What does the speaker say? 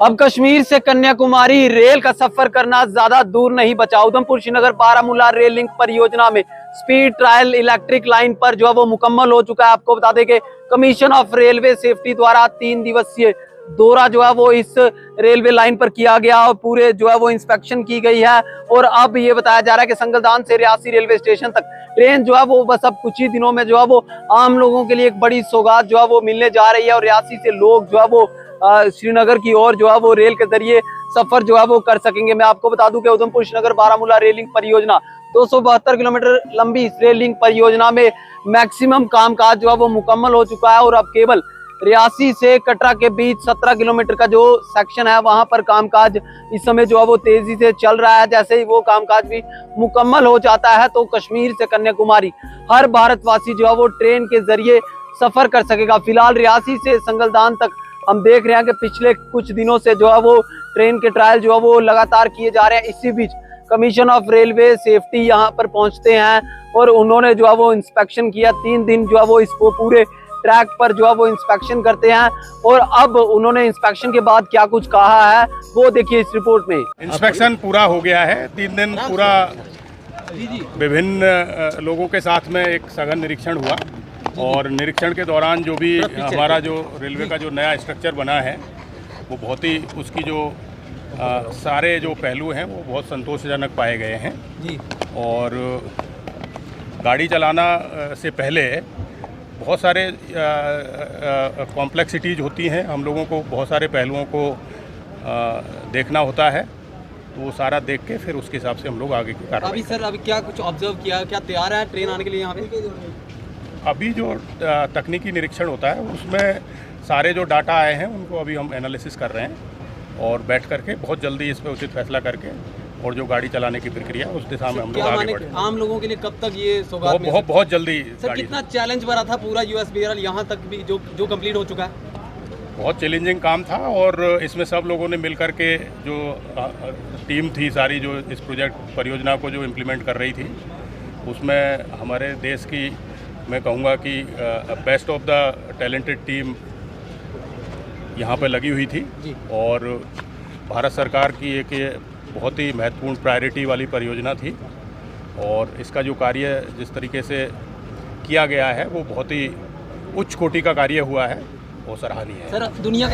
अब कश्मीर से कन्याकुमारी रेल का सफर करना ज्यादा दूर नहीं बचा। उधमपुर श्रीनगर बारामूला रेल लिंक परियोजना में स्पीड ट्रायल इलेक्ट्रिक लाइन पर जो है वो मुकम्मल हो चुका है। आपको बता दें कि कमीशन ऑफ रेलवे सेफ्टी द्वारा 3 दिवसीय दौरा जो है वो इस रेलवे लाइन पर किया गया और पूरे जो है वो इंस्पेक्शन की गई है। और अब ये बताया जा रहा है कि संगलदान से रियासी रेलवे स्टेशन तक ट्रेन जो है वो बस अब कुछ ही दिनों में जो है वो आम लोगों के लिए एक बड़ी सौगात जो है वो मिलने जा रही है। और रियासी से लोग जो है वो श्रीनगर की ओर जो है वो रेल के जरिए सफर जो है वो कर सकेंगे। मैं आपको बता दूं कि उधमपुर श्रीनगर बारामूला रेल लिंक परियोजना 272 किलोमीटर लंबी इस रेल लिंक परियोजना में मैक्सिमम कामकाज जो है वो मुकम्मल हो चुका है। और अब केवल रियासी से कटरा के बीच 17 किलोमीटर का जो सेक्शन है वहां पर कामकाज इस समय जो है वो तेजी से चल रहा है। जैसे ही वो कामकाज भी मुकम्मल हो जाता है तो कश्मीर से कन्याकुमारी हर भारतवासी जो है वो ट्रेन के जरिए सफर कर सकेगा। फिलहाल रियासी से संगलदान तक हम देख रहे हैं कि पिछले कुछ दिनों से जो है वो ट्रेन के ट्रायल जो है वो लगातार किए जा रहे हैं। इसी बीच कमीशन ऑफ रेलवे सेफ्टी यहाँ पर पहुंचते हैं और उन्होंने जो है वो इंस्पेक्शन किया। 3 दिन जो है वो इसको पूरे ट्रैक पर जो है वो इंस्पेक्शन करते हैं। और अब उन्होंने इंस्पेक्शन के बाद क्या कुछ कहा है वो देखिए इस रिपोर्ट में। इंस्पेक्शन पूरा हो गया है। 3 दिन पूरा विभिन्न लोगों के साथ में एक सघन निरीक्षण हुआ और निरीक्षण के दौरान जो भी हमारा जो रेलवे का जो नया स्ट्रक्चर बना है वो बहुत ही उसकी जो सारे जो पहलू हैं वो बहुत संतोषजनक पाए गए हैं जी। और गाड़ी चलाना से पहले बहुत सारे कॉम्प्लेक्सिटीज़ होती हैं। हम लोगों को बहुत सारे पहलुओं को देखना होता है तो वो सारा देख के फिर उसके हिसाब से हम लोग आगे की कार्रवाई। अभी क्या कुछ ऑब्जर्व किया, क्या तैयार है ट्रेन आने के लिए यहाँ पे? अभी जो तकनीकी निरीक्षण होता है उसमें सारे जो डाटा आए हैं उनको अभी हम एनालिसिस कर रहे हैं और बैठ करके बहुत जल्दी इस पर उचित फैसला करके और जो गाड़ी चलाने की प्रक्रिया उस दिशा में हम लोग आगे बढ़े। आम लोगों के लिए कब तक ये सौगात बहुत जल्दी सर, कितना चैलेंज भरा था पूरा USBRL यहाँ तक भी जो कंप्लीट हो चुका है? बहुत चैलेंजिंग काम था और इसमें सब लोगों ने मिल करके जो टीम थी सारी जो इस प्रोजेक्ट परियोजना को जो इम्प्लीमेंट कर रही थी उसमें हमारे देश की मैं कहूँगा कि best of the talented team यहाँ पे लगी हुई थी और भारत सरकार की एक बहुत ही महत्वपूर्ण प्रायोरिटी वाली परियोजना थी और इसका जो कार्य जिस तरीके से किया गया है वो बहुत ही उच्च कोटि का कार्य हुआ है, वो सराहनीय है। सर दुनिया